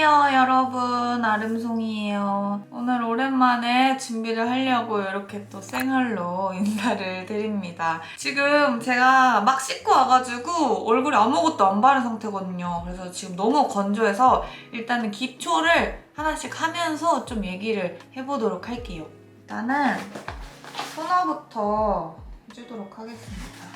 안녕하세요 여러분, 아름송이에요. 오늘 오랜만에 준비를 하려고 이렇게 또 생얼로 인사를 드립니다. 지금 제가 막 씻고 와가지고 얼굴에 아무것도 안 바른 상태거든요. 그래서 지금 너무 건조해서 일단은 기초를 하나씩 하면서 좀 얘기를 해보도록 할게요. 일단은 토너부터 해주도록 하겠습니다.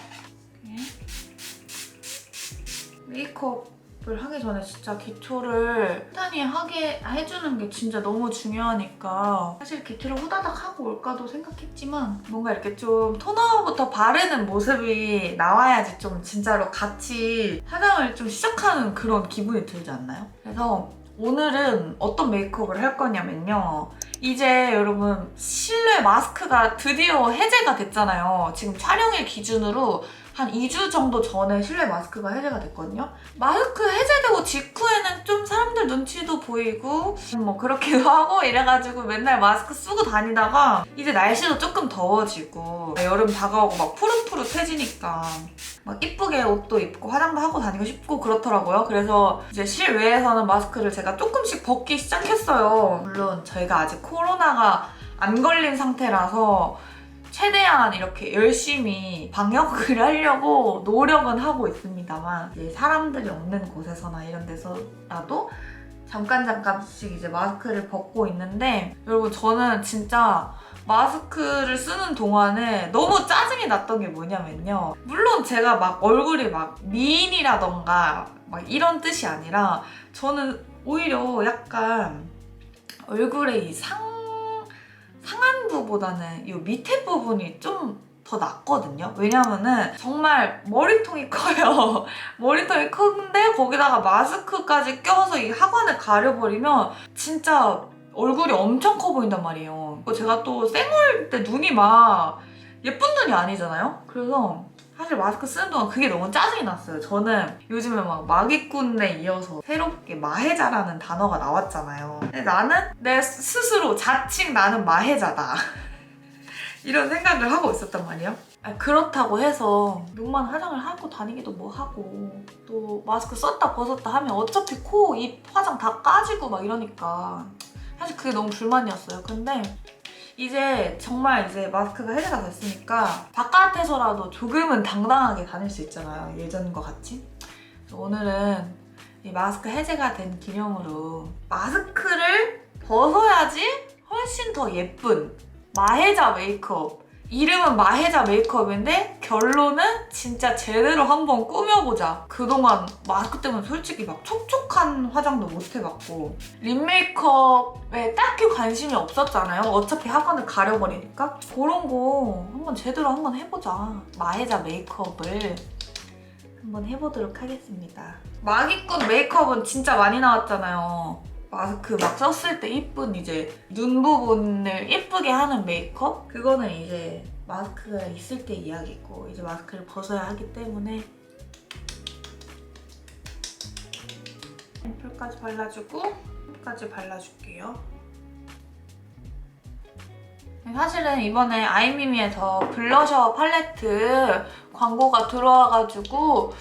메이크업을 하기 전에 진짜 기초를 탄탄히 하게 해주는 게 진짜 너무 중요하니까 사실 기초를 후다닥 하고 올까도 생각했지만 뭔가 이렇게 좀 토너부터 바르는 모습이 나와야지 좀 진짜로 같이 화장을 좀 시작하는 그런 기분이 들지 않나요? 그래서 오늘은 어떤 메이크업을 할 거냐면요. 이제 여러분 실내 마스크가 드디어 해제가 됐잖아요. 지금 촬영일 기준으로 한 2주 정도 전에 실내 마스크가 해제가 됐거든요. 마스크 해제되고 직후에는 좀 사람들 눈치도 보이고 뭐 그렇기도 하고 이래가지고 맨날 마스크 쓰고 다니다가 이제 날씨도 조금 더워지고 여름 다가오고 막 푸릇푸릇해지니까 막 이쁘게 옷도 입고 화장도 하고 다니고 싶고 그렇더라고요. 그래서 이제 실외에서는 마스크를 제가 조금씩 벗기 시작했어요. 물론 저희가 아직 코로나가 안 걸린 상태라서 최대한 이렇게 열심히 방역을 하려고 노력은 하고 있습니다만 이제 사람들이 없는 곳에서나 이런 데서라도 잠깐씩 이제 마스크를 벗고 있는데 여러분 저는 진짜 마스크를 쓰는 동안에 너무 짜증이 났던 게 뭐냐면요. 물론 제가 막 얼굴이 막 미인이라던가 막 이런 뜻이 아니라 저는 오히려 약간 얼굴에 이 상안부보다는 이 밑에 부분이 좀 더 낫거든요. 왜냐면은 정말 머리통이 커요. 머리통이 큰데 거기다가 마스크까지 껴서 이 하관을 가려버리면 진짜 얼굴이 엄청 커 보인단 말이에요. 제가 또 쌩얼 때 눈이 막 예쁜 눈이 아니잖아요. 그래서 사실 마스크 쓰는 동안 그게 너무 짜증이 났어요. 저는 요즘에 막 마기꾼에 이어서 새롭게 마혜자라는 단어가 나왔잖아요. 근데 나는 내 스스로 자칭 나는 마혜자다. 이런 생각을 하고 있었단 말이에요. 그렇다고 해서 눈만 화장을 하고 다니기도 뭐하고 또 마스크 썼다 벗었다 하면 어차피 코, 입 화장 다 까지고 막 이러니까 사실 그게 너무 불만이었어요. 근데 이제 정말 이제 마스크가 해제가 됐으니까 바깥에서라도 조금은 당당하게 다닐 수 있잖아요. 예전과 같이. 그래서 오늘은 이 마스크 해제가 된 기념으로 마스크를 벗어야지 훨씬 더 예쁜 마혜자 메이크업. 이름은 마혜자 메이크업인데 결론은 진짜 제대로 한번 꾸며보자. 그동안 마스크 때문에 솔직히 막 촉촉한 화장도 못 해봤고 립 메이크업에 딱히 관심이 없었잖아요. 어차피 학원을 가려버리니까 그런 거 한번 제대로 한번 해보자. 마혜자 메이크업을 한번 해보도록 하겠습니다. 마기꾼 메이크업은 진짜 많이 나왔잖아요. 마스크 막 썼을 때 이쁜 이제 눈 부분을 예쁘게 하는 메이크업? 그거는 이제 마스크가 있을 때 이야기고 이제 마스크를 벗어야 하기 때문에 앰플까지 발라주고 앰플까지 발라줄게요. 사실은 이번에 아이미미에서 블러셔 팔레트 광고가 들어와가지고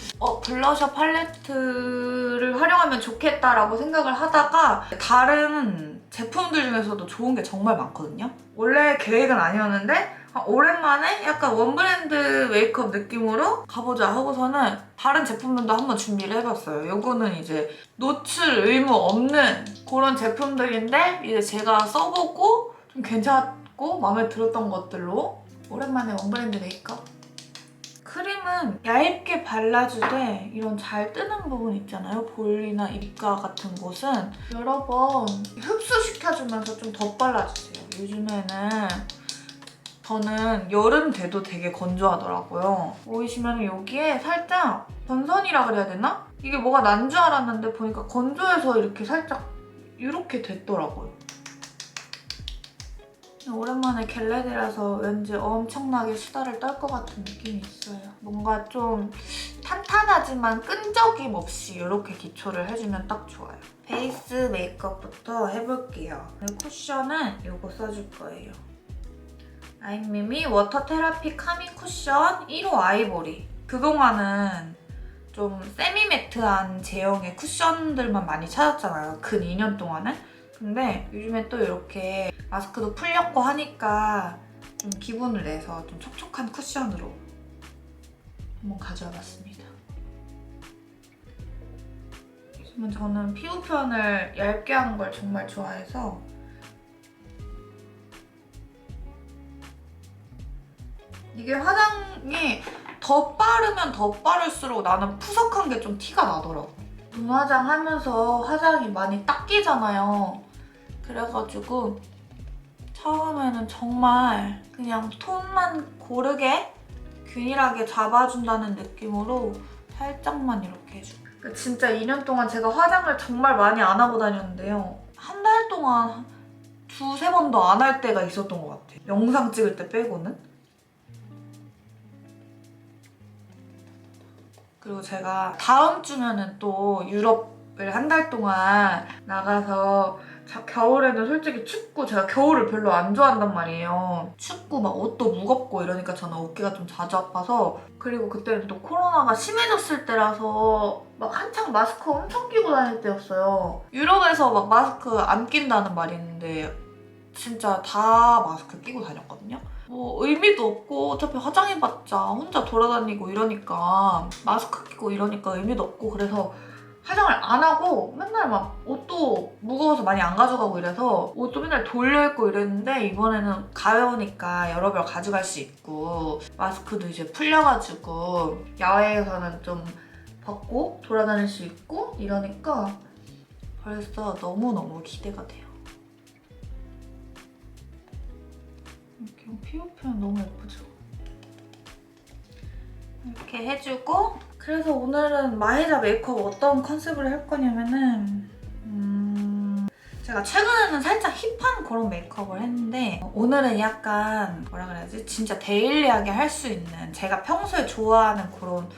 블러셔 팔레트를 활용하면 좋겠다라고 생각을 하다가 다른 제품들 중에서도 좋은 게 정말 많거든요. 원래 계획은 아니었는데 오랜만에 약간 원브랜드 메이크업 느낌으로 가보자 하고서는 다른 제품들도 한번 준비를 해봤어요. 요거는 이제 노출 의무 없는 그런 제품들인데 이제 제가 써보고 좀 괜찮고 마음에 들었던 것들로 오랜만에 원브랜드 메이크업. 크림은 얇게 발라주되 이런 잘 뜨는 부분 있잖아요. 볼이나 입가 같은 곳은 여러 번 흡수시켜주면서 좀 덧발라주세요. 요즘에는 저는 여름 돼도 되게 건조하더라고요. 보이시면 여기에 살짝 전선이라 그래야 되나? 이게 뭐가 난 줄 알았는데 보니까 건조해서 이렇게 살짝 이렇게 됐더라고요. 오랜만에 겟레디라서 왠지 엄청나게 수다를 떨 것 같은 느낌이 있어요. 뭔가 좀 탄탄하지만 끈적임 없이 이렇게 기초를 해주면 딱 좋아요. 베이스 메이크업부터 해볼게요. 쿠션은 이거 써줄 거예요. 아이미미 워터 테라피 카밍 쿠션 1호 아이보리. 그동안은 좀 세미매트한 제형의 쿠션들만 많이 찾았잖아요. 근 2년 동안은. 근데 요즘에 또 이렇게 마스크도 풀렸고 하니까 좀 기분을 내서 좀 촉촉한 쿠션으로 한번 가져와 봤습니다. 요즘은 저는 피부 표현을 얇게 하는 걸 정말 좋아해서 이게 화장이 더 빠르면 더 빠를수록 나는 푸석한 게 좀 티가 나더라고. 눈화장 하면서 화장이 많이 닦이잖아요. 그래가지고 처음에는 정말 그냥 톤만 고르게 균일하게 잡아준다는 느낌으로 살짝만 이렇게 해줄게요. 진짜 2년 동안 제가 화장을 정말 많이 안 하고 다녔는데요. 한 달 동안 두세 번도 안 할 때가 있었던 것 같아요. 영상 찍을 때 빼고는. 그리고 제가 다음 주면은 또 유럽을 한 달 동안 나가서 겨울에는 솔직히 춥고 제가 겨울을 별로 안 좋아한단 말이에요. 춥고 막 옷도 무겁고 이러니까 저는 어깨가 좀 자주 아파서 그리고 그때는 또 코로나가 심해졌을 때라서 막 한창 마스크 엄청 끼고 다닐 때였어요. 유럽에서 막 마스크 안 낀다는 말이 있는데 진짜 다 마스크 끼고 다녔거든요. 뭐 의미도 없고 어차피 화장해봤자 혼자 돌아다니고 이러니까 마스크 끼고 이러니까 의미도 없고 그래서 화장을 안 하고 맨날 막 옷도 무거워서 많이 안 가져가고 이래서 옷도 맨날 돌려입고 이랬는데 이번에는 가벼우니까 여러 벌 가져갈 수 있고 마스크도 이제 풀려가지고 야외에서는 좀 벗고 돌아다닐 수 있고 이러니까 벌써 너무너무 기대가 돼요. 이렇게 피부 표현 너무 예쁘죠? 이렇게 해주고 그래서 오늘은 마히자 메이크업 어떤 컨셉으로 할 거냐면은 제가 최근에는 살짝 힙한 그런 메이크업을 했는데 오늘은 약간 뭐라 그래야지? 진짜 데일리하게 할 수 있는 제가 평소에 좋아하는 그런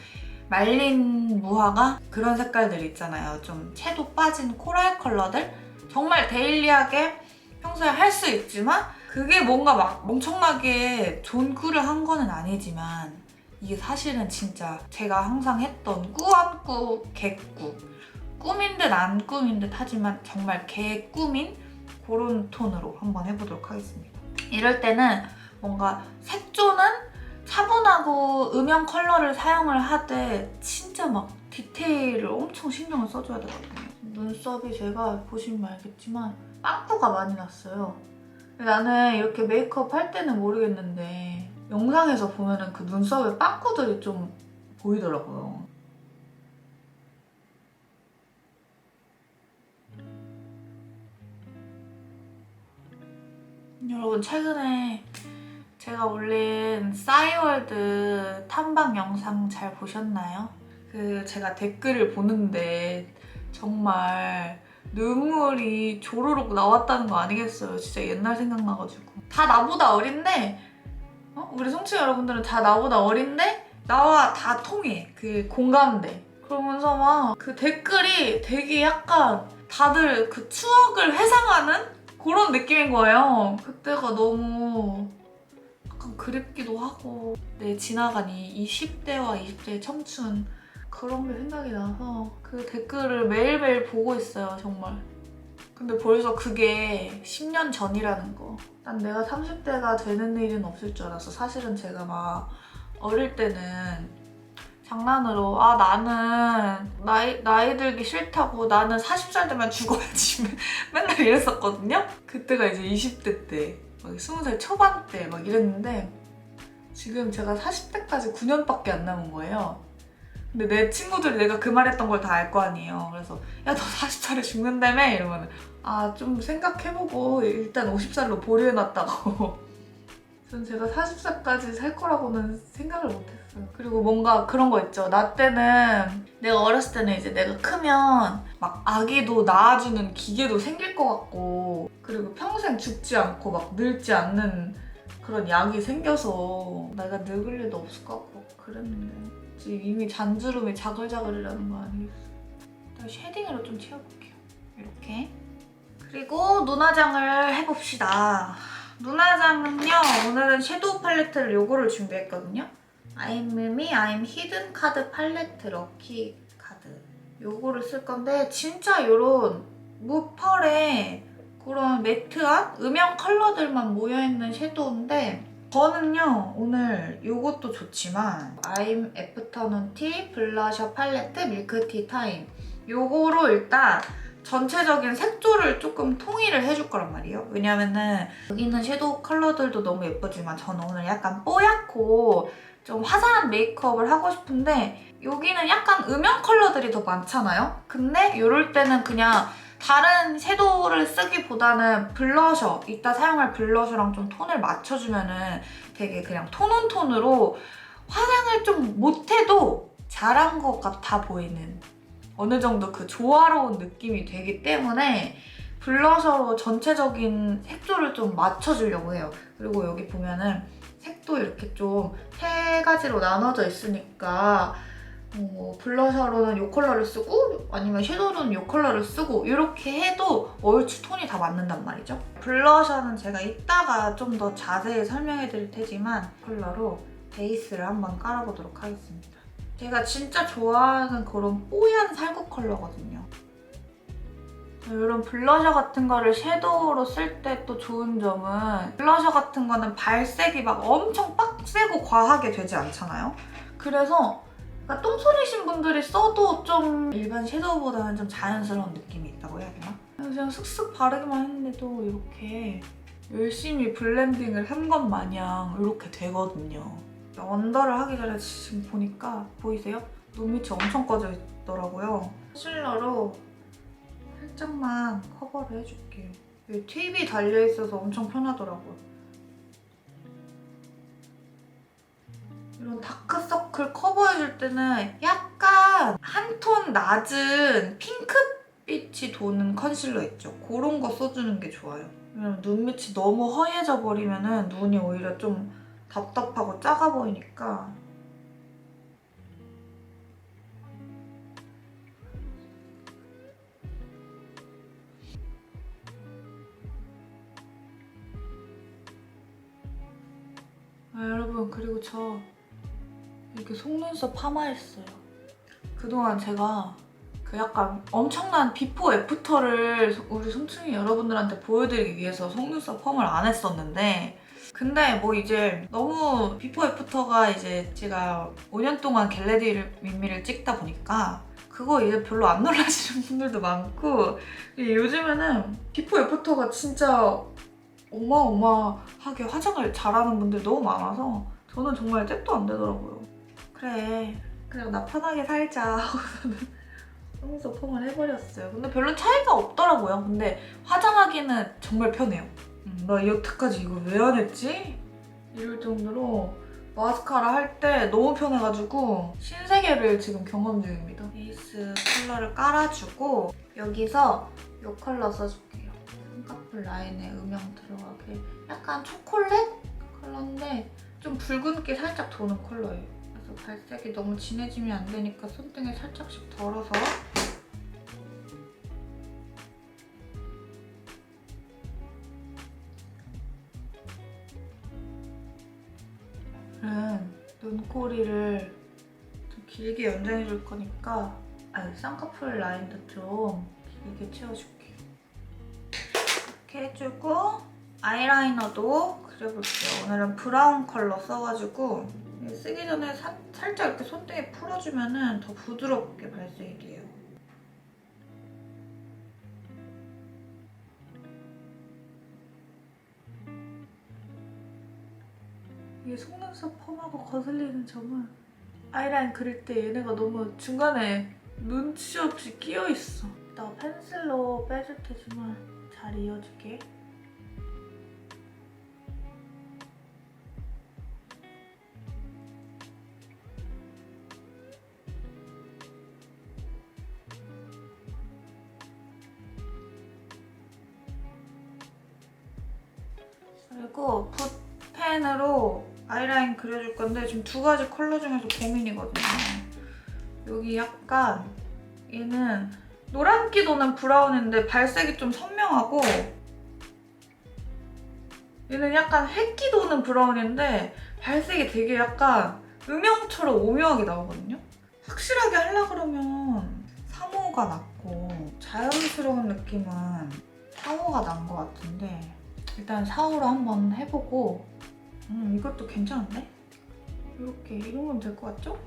말린 무화과? 그런 색깔들 있잖아요. 좀 채도 빠진 코랄 컬러들? 정말 데일리하게 평소에 할 수 있지만 그게 뭔가 막 엄청나게 존꾸를 한 거는 아니지만 이게 사실은 진짜 제가 항상 했던 꾸안꾸 개꾸 꾸민 듯 안 꾸민 듯 하지만 정말 개꾸민 그런 톤으로 한번 해보도록 하겠습니다. 이럴 때는 뭔가 색조는 차분하고 음영 컬러를 사용을 하되 진짜 막 디테일을 엄청 신경을 써줘야 되거든요. 눈썹이 제가 보시면 알겠지만 빵꾸가 많이 났어요. 나는 이렇게 메이크업 할 때는 모르겠는데 영상에서 보면은 그 눈썹에 빵꾸들이 좀 보이더라고요. 여러분 최근에 제가 올린 싸이월드 탐방 영상 잘 보셨나요? 제가 댓글을 보는데 정말 눈물이 조로록 나왔다는 거 아니겠어요? 진짜 옛날 생각나가지고. 다 나보다 어린데 우리 성취자 여러분들은 다 나보다 어린데 나와 다 통해. 그 공감대. 그러면서 막 그 댓글이 되게 약간 다들 그 추억을 회상하는 그런 느낌인 거예요. 그때가 너무 약간 그립기도 하고 내 지나간 이 10대와 20대의 청춘 그런 게 생각이 나서 그 댓글을 매일매일 보고 있어요, 정말. 근데 벌써 그게 10년 전이라는 거. 난 내가 30대가 되는 일은 없을 줄 알았어. 사실은 제가 막 어릴 때는 장난으로 나는 나이 들기 싫다고 나는 40살 되면 죽어야지 맨날 이랬었거든요. 그때가 이제 20대 때, 막 20살 초반 때 막 이랬는데 지금 제가 40대까지 9년밖에 안 남은 거예요. 근데 내 친구들이 내가 그 말했던 걸 다 알 거 아니에요. 그래서 야 너 40살에 죽는다며? 이러면 좀 생각해보고 일단 50살로 보류해놨다고. 전 제가 40살까지 살 거라고는 생각을 못했어요. 그리고 뭔가 그런 거 있죠. 나 때는 내가 어렸을 때는 이제 내가 크면 막 아기도 낳아주는 기계도 생길 것 같고 그리고 평생 죽지 않고 막 늙지 않는 그런 약이 생겨서 내가 늙을 일도 없을 것 같고 그랬는데 지금 이미 잔주름이 자글자글이라는 거 아니겠어요? 일단 쉐딩으로 좀 채워볼게요. 이렇게. 그리고 눈화장을 해봅시다. 눈화장은요, 오늘은 섀도우 팔레트를 요거를 준비했거든요. I'm Me, I'm Hidden 카드 팔레트 럭키 카드. 요거를 쓸 건데 진짜 요런 무펄에 그런 매트한 음영 컬러들만 모여있는 섀도우인데 저는요 오늘 요것도 좋지만 I'm 애프터눈 티 블러셔 팔레트 밀크티 타임 요거로 일단 전체적인 색조를 조금 통일을 해줄 거란 말이에요. 왜냐면은 여기 있는 섀도우 컬러들도 너무 예쁘지만 저는 오늘 약간 뽀얗고 좀 화사한 메이크업을 하고 싶은데 여기는 약간 음영 컬러들이 더 많잖아요? 근데 이럴 때는 그냥 다른 섀도우를 쓰기보다는 블러셔, 이따 사용할 블러셔랑 좀 톤을 맞춰주면은 되게 그냥 톤온톤으로 화장을 좀 못해도 잘한 것 같아 보이는 어느 정도 그 조화로운 느낌이 되기 때문에 블러셔로 전체적인 색조를 좀 맞춰주려고 해요. 그리고 여기 보면은 색도 이렇게 좀 세 가지로 나눠져 있으니까 블러셔로는 이 컬러를 쓰고 아니면 섀도우로는 이 컬러를 쓰고 이렇게 해도 얼추 톤이 다 맞는단 말이죠. 블러셔는 제가 이따가 좀 더 자세히 설명해 드릴 테지만 컬러로 베이스를 한번 깔아보도록 하겠습니다. 제가 진짜 좋아하는 그런 뽀얀 살구 컬러거든요. 이런 블러셔 같은 거를 섀도우로 쓸 때 또 좋은 점은 블러셔 같은 거는 발색이 막 엄청 빡세고 과하게 되지 않잖아요? 그래서 그러니까 똥손이신 분들이 써도 좀 일반 섀도우보다는 좀 자연스러운 느낌이 있다고 해야 되나? 그냥 슥슥 바르기만 했는데도 이렇게 열심히 블렌딩을 한 것 마냥 이렇게 되거든요. 언더를 하기 전에 지금 보니까 보이세요? 눈밑이 엄청 꺼져 있더라고요. 컨실러로 살짝만 커버를 해줄게요. 여기 팁이 달려있어서 엄청 편하더라고요. 이런 다크서클 커버해줄 때는 약간 한 톤 낮은 핑크빛이 도는 컨실러 있죠? 그런 거 써주는 게 좋아요. 왜냐면 눈밑이 너무 허해져 버리면 눈이 오히려 좀 답답하고 작아 보이니까 여러분 그리고 저 이렇게 속눈썹 파마했어요. 그동안 제가 그 약간 엄청난 비포 애프터를 우리 손충이 여러분들한테 보여드리기 위해서 속눈썹 펌을 안 했었는데 근데 뭐 이제 너무 비포 애프터가 이제 제가 5년 동안 겟레디 윗미를 찍다 보니까 그거 이제 별로 안 놀라시는 분들도 많고 요즘에는 비포 애프터가 진짜 어마어마하게 화장을 잘하는 분들 너무 많아서 저는 정말 잽도 안 되더라고요. 그래 나 편하게 살자 하고서는 속눈썹 펌을 해버렸어요. 근데 별로 차이가 없더라고요. 근데 화장하기는 정말 편해요. 나 여태까지 이걸 왜 안 했지? 이럴 정도로 마스카라 할 때 너무 편해가지고 신세계를 지금 경험 중입니다. 베이스 컬러를 깔아주고 여기서 이 컬러 써줄게요. 쌍꺼풀 라인에 음영 들어가게 약간 초콜릿 컬러인데 좀 붉은기 살짝 도는 컬러예요. 그래서 발색이 너무 진해지면 안 되니까 손등에 살짝씩 덜어서 눈꼬리를 좀 길게 연장해줄 거니까 쌍꺼풀 라인도 좀 길게 채워줄게요. 이렇게 해주고 아이라이너도 그려볼게요. 오늘은 브라운 컬러 써가지고 쓰기 전에 살짝 이렇게 손등에 풀어주면 더 부드럽게 발색이 돼요. 이게 속눈썹 펌하고 거슬리는 점은 아이라인 그릴 때 얘네가 너무 중간에 눈치 없이 끼어있어. 이따가 펜슬로 빼줄 테지만 잘 이어주게. 그리고 붓펜으로 아이라인 그려줄 건데 지금 두 가지 컬러 중에서 고민이거든요. 여기 약간 얘는 노란기 도는 브라운인데 발색이 좀 선명하고 얘는 약간 햇기 도는 브라운인데 발색이 되게 약간 음영처럼 오묘하게 나오거든요. 확실하게 하려고 그러면 3호가 낫고 자연스러운 느낌은 4호가 난 것 같은데 일단 4호로 한번 해보고 이것도 괜찮은데? 이렇게 이 정도면 될 것 같죠?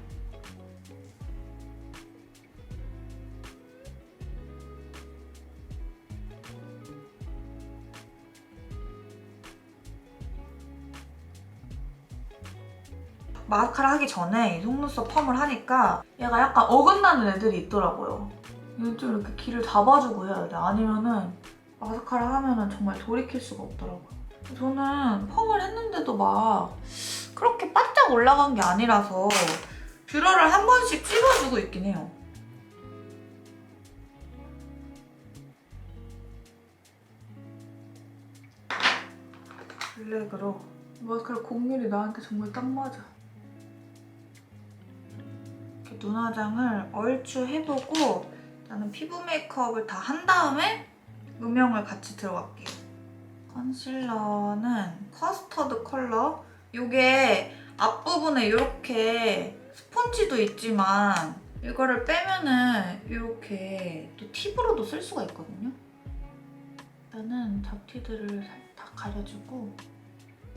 마스카라 하기 전에 이 속눈썹 펌을 하니까 얘가 약간 어긋나는 애들이 있더라고요. 이건 좀 이렇게 길을 잡아주고 해야 돼. 아니면은 마스카라 하면은 정말 돌이킬 수가 없더라고요. 저는 펌을 했는데도 막 그렇게 바짝 올라간 게 아니라서 뷰러를 한 번씩 찍어주고 있긴 해요. 블랙으로 마스카라 곡률이 나한테 정말 딱 맞아. 이렇게 눈화장을 얼추 해보고 나는 피부 메이크업을 다 한 다음에 음영을 같이 들어갈게요. 컨실러는 커스터드 컬러. 이게 앞부분에 이렇게 스펀지도 있지만 이거를 빼면은 이렇게 또 팁으로도 쓸 수가 있거든요. 일단은 잡티들을 살짝 가려주고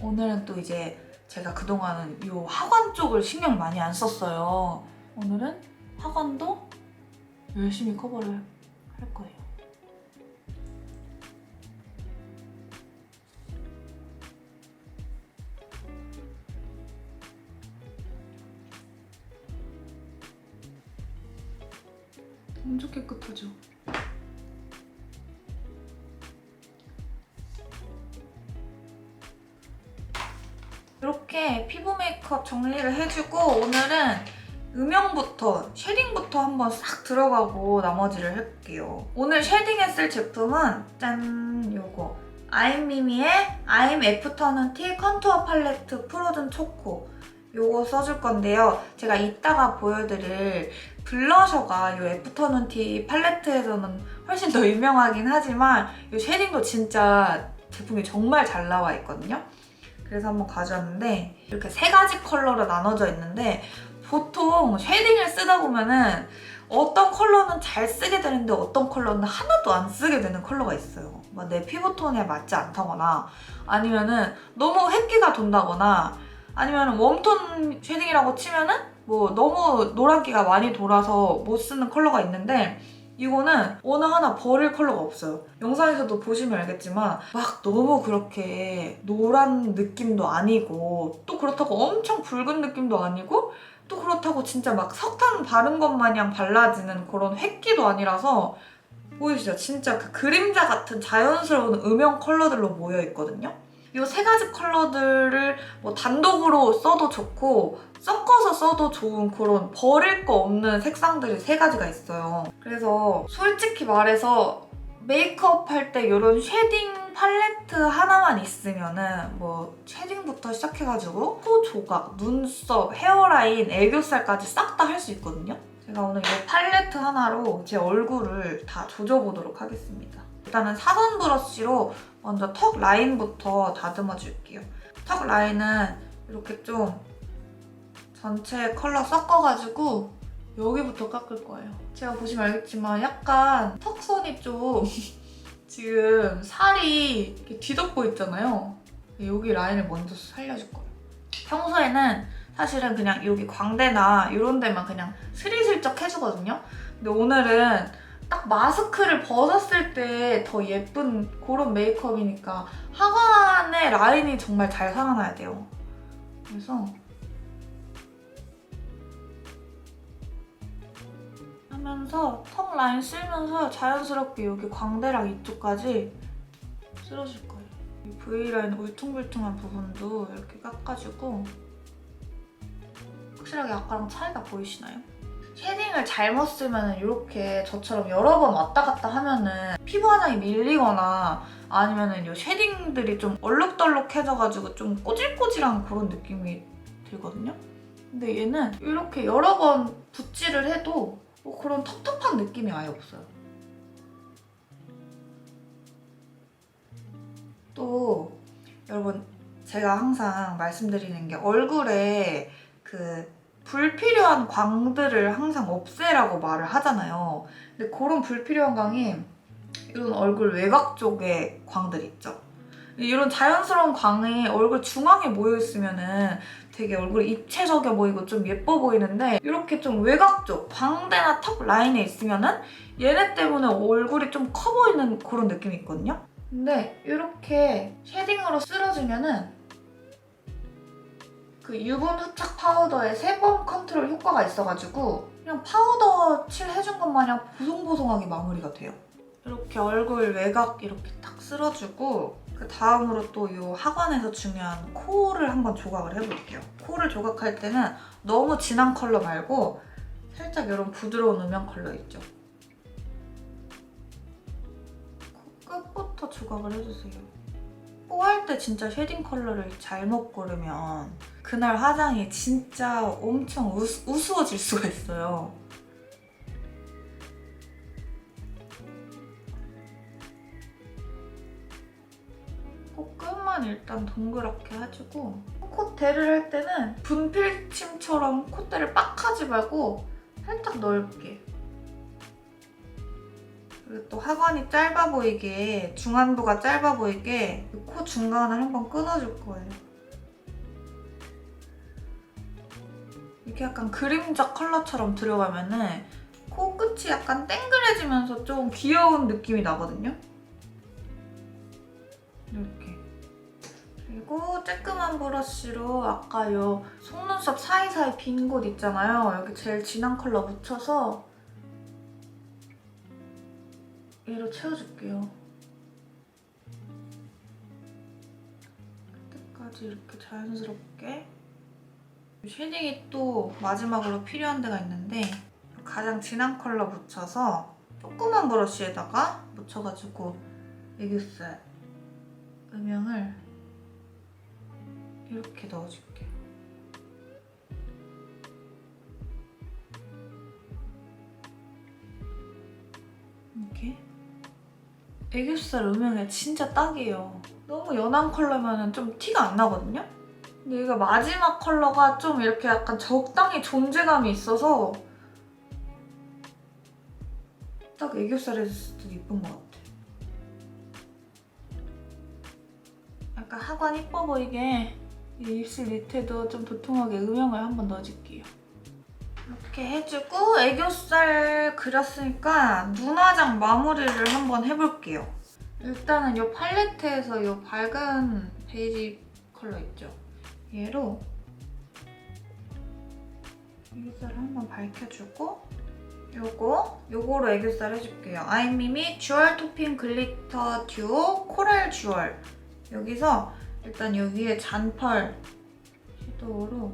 오늘은 또 이제 제가 그동안은 이 하관 쪽을 신경 많이 안 썼어요. 오늘은 하관도 열심히 커버를 할 거예요. 엄청 깨끗하죠? 이렇게 피부 메이크업 정리를 해주고 오늘은 음영부터, 쉐딩부터 한번 싹 들어가고 나머지를 할게요. 오늘 쉐딩했을 제품은 짠! 요거 아임미미의 아임 애프터눈 티 컨투어 팔레트 프로즌 초코 요거 써줄 건데요. 제가 이따가 보여드릴 블러셔가 이 애프터눈 티 팔레트에서는 훨씬 더 유명하긴 하지만 이 쉐딩도 진짜 제품이 정말 잘 나와 있거든요. 그래서 한번 가져왔는데 이렇게 3가지 컬러로 나눠져 있는데 보통 쉐딩을 쓰다 보면은 어떤 컬러는 잘 쓰게 되는데 어떤 컬러는 하나도 안 쓰게 되는 컬러가 있어요. 뭐 내 피부톤에 맞지 않다거나 아니면은 너무 획기가 돈다거나 아니면 웜톤 쉐딩이라고 치면은 뭐 너무 노란기가 많이 돌아서 못 쓰는 컬러가 있는데 이거는 어느 하나 버릴 컬러가 없어요. 영상에서도 보시면 알겠지만 막 너무 그렇게 노란 느낌도 아니고 또 그렇다고 엄청 붉은 느낌도 아니고 또 그렇다고 진짜 막 석탄 바른 것 마냥 발라지는 그런 획기도 아니라서 보이시죠? 진짜 그 그림자 같은 자연스러운 음영 컬러들로 모여있거든요. 이 3가지 컬러들을 뭐 단독으로 써도 좋고 섞어서 써도 좋은 그런 버릴 거 없는 색상들이 3가지가 있어요. 그래서 솔직히 말해서 메이크업 할 때 이런 쉐딩 팔레트 하나만 있으면은 뭐 쉐딩부터 시작해가지고 코 조각, 눈썹, 헤어라인, 애교살까지 싹 다 할 수 있거든요. 제가 오늘 이 팔레트 하나로 제 얼굴을 다 조져보도록 하겠습니다. 일단은 사선 브러쉬로 먼저 턱 라인부터 다듬어 줄게요. 턱 라인은 이렇게 좀 전체 컬러 섞어가지고 여기부터 깎을 거예요. 제가 보시면 알겠지만 약간 턱선이 좀 지금 살이 이렇게 뒤덮고 있잖아요. 여기 라인을 먼저 살려줄 거예요. 평소에는 사실은 그냥 여기 광대나 이런 데만 그냥 스리슬쩍 해주거든요. 근데 오늘은 딱 마스크를 벗었을 때 더 예쁜 그런 메이크업이니까 하관의 라인이 정말 잘 살아나야 돼요. 그래서 하면서 턱 라인 쓸면서 자연스럽게 여기 광대랑 이쪽까지 쓸어줄 거예요. 이 V라인 울퉁불퉁한 부분도 이렇게 깎아주고 확실하게 아까랑 차이가 보이시나요? 쉐딩을 잘못 쓰면 이렇게 저처럼 여러 번 왔다 갔다 하면은 피부 화장이 밀리거나 아니면은 이 쉐딩들이 좀 얼룩덜룩해져가지고 좀 꼬질꼬질한 그런 느낌이 들거든요? 근데 얘는 이렇게 여러 번 붓질을 해도 뭐 그런 텁텁한 느낌이 아예 없어요. 또 여러분 제가 항상 말씀드리는 게 얼굴에 그 불필요한 광들을 항상 없애라고 말을 하잖아요. 근데 그런 불필요한 광이 이런 얼굴 외곽 쪽에 광들 있죠. 이런 자연스러운 광이 얼굴 중앙에 모여있으면은 되게 얼굴이 입체적이어 보이고 좀 예뻐 보이는데 이렇게 좀 외곽 쪽, 광대나 턱 라인에 있으면은 얘네 때문에 얼굴이 좀 커 보이는 그런 느낌이 있거든요. 근데 이렇게 쉐딩으로 쓸어주면은 그 유분 흡착 파우더의 세범 컨트롤 효과가 있어가지고 그냥 파우더 칠 해준 것 마냥 보송보송하게 마무리가 돼요. 이렇게 얼굴 외곽 이렇게 탁 쓸어주고 그 다음으로 또 이 하관에서 중요한 코를 한번 조각을 해볼게요. 코를 조각할 때는 너무 진한 컬러 말고 살짝 이런 부드러운 음영 컬러 있죠? 코 끝부터 조각을 해주세요. 코 할 때 진짜 쉐딩 컬러를 잘못 고르면 그날 화장이 진짜 엄청 우스워질 수가 있어요. 끝만 일단 동그랗게 해주고 콧대를 할 때는 분필침처럼 콧대를 빡 하지 말고 살짝 넓게. 그리고 또 하관이 짧아 보이게, 중안부가 짧아 보이게 코 중간을 한번 끊어줄 거예요. 이렇게 약간 그림자 컬러처럼 들어가면은 코 끝이 약간 땡그레지면서 좀 귀여운 느낌이 나거든요. 이렇게. 그리고 쬐끄만 브러쉬로 아까 요 속눈썹 사이사이 빈 곳 있잖아요. 여기 제일 진한 컬러 묻혀서 얘로 채워줄게요. 끝까지 이렇게 자연스럽게. 쉐딩이 또 마지막으로 필요한 데가 있는데 가장 진한 컬러 묻혀서 조그만 브러쉬에다가 묻혀가지고 애교살 음영을 이렇게 넣어줄게요. 이렇게. 애교살 음영에 진짜 딱이에요. 너무 연한 컬러면 좀 티가 안 나거든요? 근데 얘가 마지막 컬러가 좀 이렇게 약간 적당히 존재감이 있어서 딱 애교살 해줬을 때 예쁜 것 같아. 약간 하관 이뻐 보이게 이 입술 밑에도 좀 도톰하게 음영을 한번 넣어줄게요. 이렇게 해주고 애교살 그렸으니까 눈화장 마무리를 한번 해볼게요. 일단은 이 팔레트에서 이 밝은 베이지 컬러 있죠? 얘로 애교살을 한번 밝혀주고 요거로 애교살 해줄게요. 아이미미 듀얼 토핑 글리터 듀오 코랄 듀얼. 여기서 일단 요 위에 잔펄 섀도우로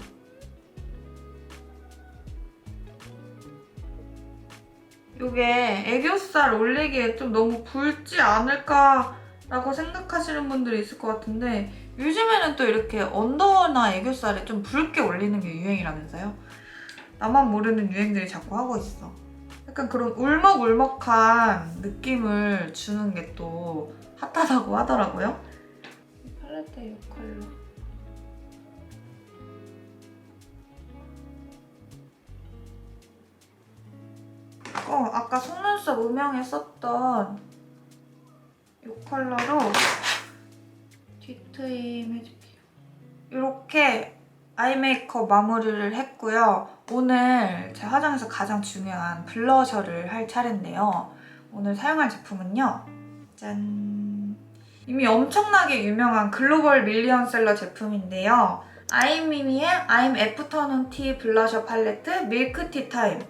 요게 애교살 올리기에 좀 너무 붉지 않을까라고 생각하시는 분들이 있을 것 같은데 요즘에는 또 이렇게 언더나 애교살에 좀 붉게 올리는 게 유행이라면서요? 나만 모르는 유행들이 자꾸 하고 있어. 약간 그런 울먹울먹한 느낌을 주는 게 또 핫하다고 하더라고요. 이 팔레트의 이 컬러. 아까 속눈썹 음영에 썼던 이 컬러로 뒤트임 해줄게요. 이렇게 아이 메이크업 마무리를 했고요. 오늘 제 화장에서 가장 중요한 블러셔를 할 차례인데요. 오늘 사용할 제품은요. 짠! 이미 엄청나게 유명한 글로벌 밀리언셀러 제품인데요. 아이미미의 I'm 애프터눈 티 블러셔 팔레트 밀크티 타임.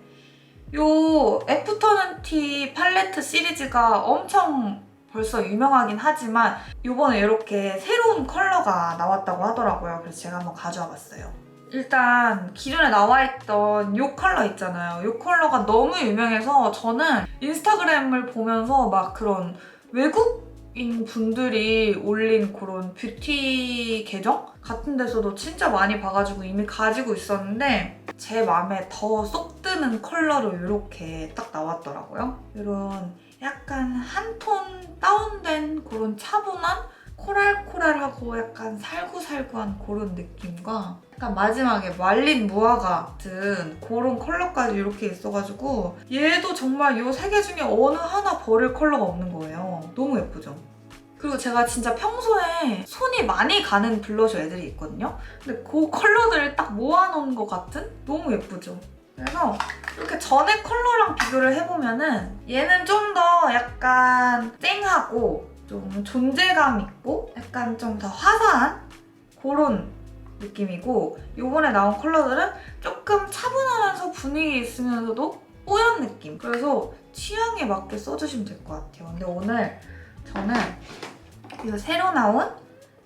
요 애프터눈 티 팔레트 시리즈가 엄청 벌써 유명하긴 하지만 이번에 이렇게 새로운 컬러가 나왔다고 하더라고요. 그래서 제가 한번 가져와 봤어요. 일단 기존에 나와있던 이 컬러 있잖아요. 이 컬러가 너무 유명해서 저는 인스타그램을 보면서 막 그런 외국인 분들이 올린 그런 뷰티 계정 같은 데서도 진짜 많이 봐가지고 이미 가지고 있었는데 제 마음에 더 쏙 드는 컬러로 이렇게 딱 나왔더라고요. 이런 약간 한 톤 다운된 그런 차분한 코랄코랄하고 약간 살구살구한 그런 느낌과 약간 마지막에 말린 무화과 같은 그런 컬러까지 이렇게 있어가지고 얘도 정말 이 세 개 중에 어느 하나 버릴 컬러가 없는 거예요. 너무 예쁘죠? 그리고 제가 진짜 평소에 손이 많이 가는 블러셔 애들이 있거든요? 근데 그 컬러들을 딱 모아놓은 것 같은? 너무 예쁘죠? 그래서 이렇게 전에 컬러랑 비교를 해보면은 얘는 좀 더 약간 쨍하고 좀 존재감 있고 약간 좀 더 화사한 그런 느낌이고 이번에 나온 컬러들은 조금 차분하면서 분위기 있으면서도 뽀얀 느낌. 그래서 취향에 맞게 써주시면 될 것 같아요. 근데 오늘 저는 이거 새로 나온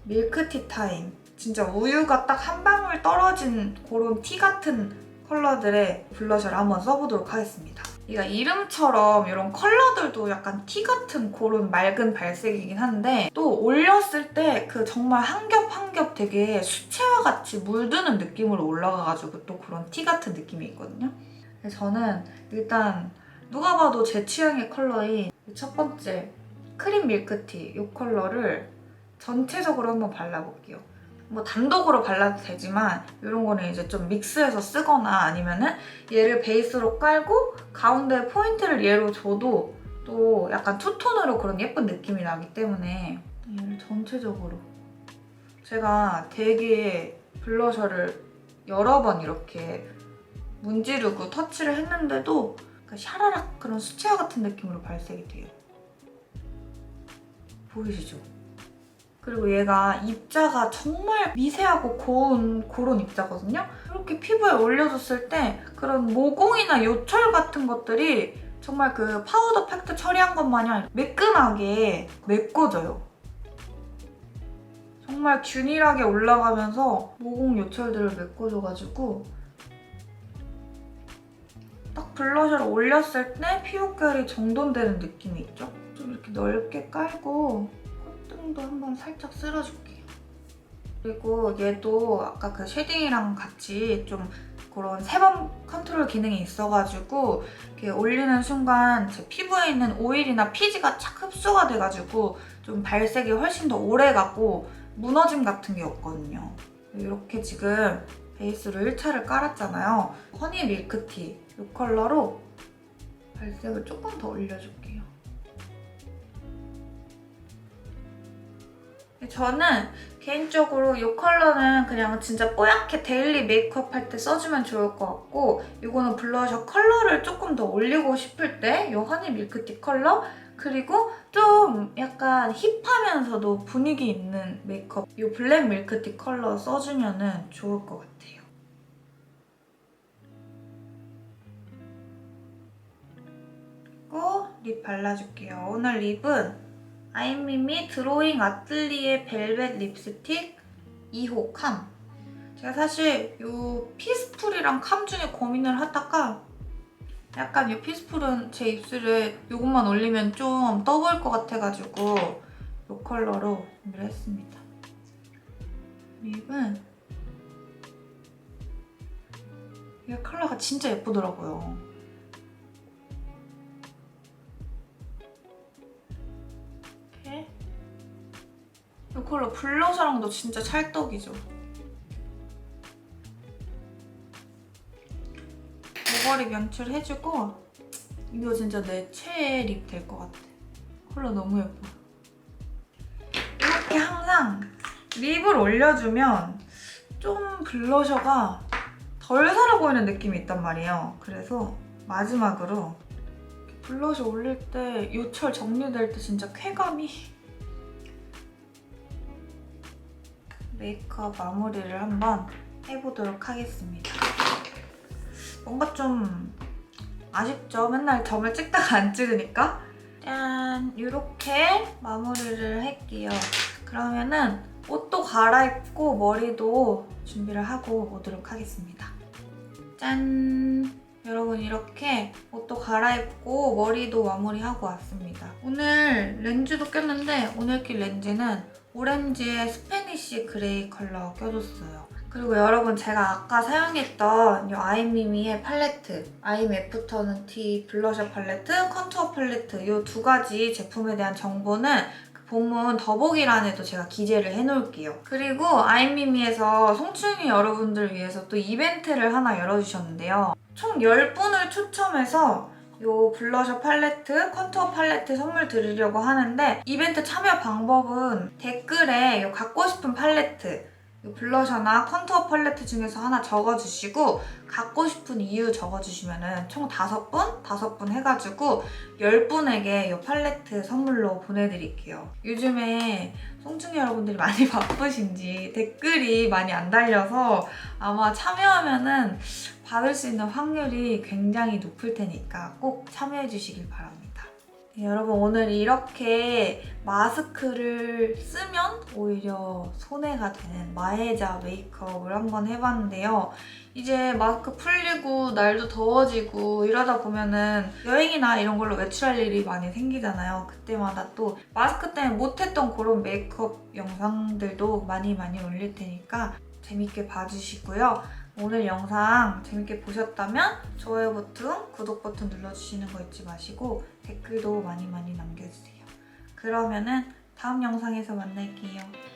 밀크티 타임 진짜 우유가 딱 한 방울 떨어진 그런 티 같은 컬러들의 블러셔를 한번 써보도록 하겠습니다. 얘가 이름처럼 이런 컬러들도 약간 티 같은 그런 맑은 발색이긴 한데 또 올렸을 때 그 정말 한 겹 한 겹 되게 수채화 같이 물드는 느낌으로 올라가가지고 또 그런 티 같은 느낌이 있거든요. 그래서 저는 일단 누가 봐도 제 취향의 컬러인 첫 번째 크림 밀크티 이 컬러를 전체적으로 한번 발라볼게요. 뭐 단독으로 발라도 되지만 이런 거는 이제 좀 믹스해서 쓰거나 아니면은 얘를 베이스로 깔고 가운데 포인트를 얘로 줘도 또 약간 투톤으로 그런 예쁜 느낌이 나기 때문에 얘를 전체적으로 제가 되게 블러셔를 여러 번 이렇게 문지르고 터치를 했는데도 샤라락 그런 수채화 같은 느낌으로 발색이 돼요. 보이시죠? 그리고 얘가 입자가 정말 미세하고 고운 그런 입자거든요? 이렇게 피부에 올려줬을 때 그런 모공이나 요철 같은 것들이 정말 그 파우더 팩트 처리한 것 마냥 매끈하게 메꿔져요. 정말 균일하게 올라가면서 모공 요철들을 메꿔줘가지고 딱 블러셔를 올렸을 때 피부결이 정돈되는 느낌이 있죠? 좀 이렇게 넓게 깔고 콧등도 한번 살짝 쓸어줄게요. 그리고 얘도 아까 그 쉐딩이랑 같이 좀 그런 세범 컨트롤 기능이 있어가지고 이렇게 올리는 순간 제 피부에 있는 오일이나 피지가 착 흡수가 돼가지고 좀 발색이 훨씬 더 오래가고 무너짐 같은 게 없거든요. 이렇게 지금 베이스로 1차를 깔았잖아요. 허니 밀크티 이 컬러로 발색을 조금 더 올려줄게요. 저는 개인적으로 이 컬러는 그냥 진짜 뽀얗게 데일리 메이크업 할 때 써주면 좋을 것 같고 이거는 블러셔 컬러를 조금 더 올리고 싶을 때 이 허니 밀크티 컬러 그리고 좀 약간 힙하면서도 분위기 있는 메이크업 이 블랙 밀크티 컬러 써주면 좋을 것 같아요. 그리고 립 발라줄게요. 오늘 립은 아이미미 드로잉 아틀리에 벨벳 립스틱 2호 캄. 제가 사실 이 피스풀이랑 캄 중에 고민을 하다가 약간 이 피스풀은 제 입술에 이것만 올리면 좀 떠보일 것 같아가지고 이 컬러로 준비를 했습니다. 립은 이 컬러가 진짜 예쁘더라고요. 이 컬러 블러셔랑도 진짜 찰떡이죠. 모가리 연출해주고 이거 진짜 내 최애 립 될 것 같아. 컬러 너무 예뻐. 이렇게 항상 립을 올려주면 좀 블러셔가 덜 살아 보이는 느낌이 있단 말이에요. 그래서 마지막으로 블러셔 올릴 때 요철 정리될 때 진짜 쾌감이 메이크업 마무리를 한번 해보도록 하겠습니다. 뭔가 좀 아쉽죠? 맨날 점을 찍다가 안 찍으니까. 짠! 이렇게 마무리를 할게요. 그러면은 옷도 갈아입고 머리도 준비를 하고 오도록 하겠습니다. 짠! 여러분 이렇게 옷도 갈아입고 머리도 마무리하고 왔습니다. 오늘 렌즈도 꼈는데 오늘 낄 렌즈는 오렌지의 스페니쉬 그레이 컬러 껴줬어요. 그리고 여러분 제가 아까 사용했던 이 아이미미의 팔레트 아임 애프터눈 티 블러셔 팔레트, 컨투어 팔레트 이 두 가지 제품에 대한 정보는 본문 더보기란에도 제가 기재를 해놓을게요. 그리고 아이미미에서 송충이 여러분들 위해서 또 이벤트를 하나 열어주셨는데요. 총 10분을 추첨해서 요 블러셔 팔레트, 컨투어 팔레트 선물 드리려고 하는데 이벤트 참여 방법은 댓글에 요 갖고 싶은 팔레트, 요 블러셔나 컨투어 팔레트 중에서 하나 적어주시고 갖고 싶은 이유 적어주시면은 총 5분 해가지고 10분에게 이 팔레트 선물로 보내드릴게요. 요즘에 송충이 여러분들이 많이 바쁘신지 댓글이 많이 안 달려서 아마 참여하면은 받을 수 있는 확률이 굉장히 높을 테니까 꼭 참여해 주시길 바랍니다. 네, 여러분 오늘 이렇게 마스크를 쓰면 오히려 손해가 되는 마에자 메이크업을 한번 해봤는데요. 이제 마스크 풀리고 날도 더워지고 이러다 보면은 여행이나 이런 걸로 외출할 일이 많이 생기잖아요. 그때마다 또 마스크 때문에 못했던 그런 메이크업 영상들도 많이 올릴 테니까 재밌게 봐주시고요. 오늘 영상 재밌게 보셨다면 좋아요 버튼, 구독 버튼 눌러주시는 거 잊지 마시고 댓글도 많이 남겨주세요. 그러면은 다음 영상에서 만날게요.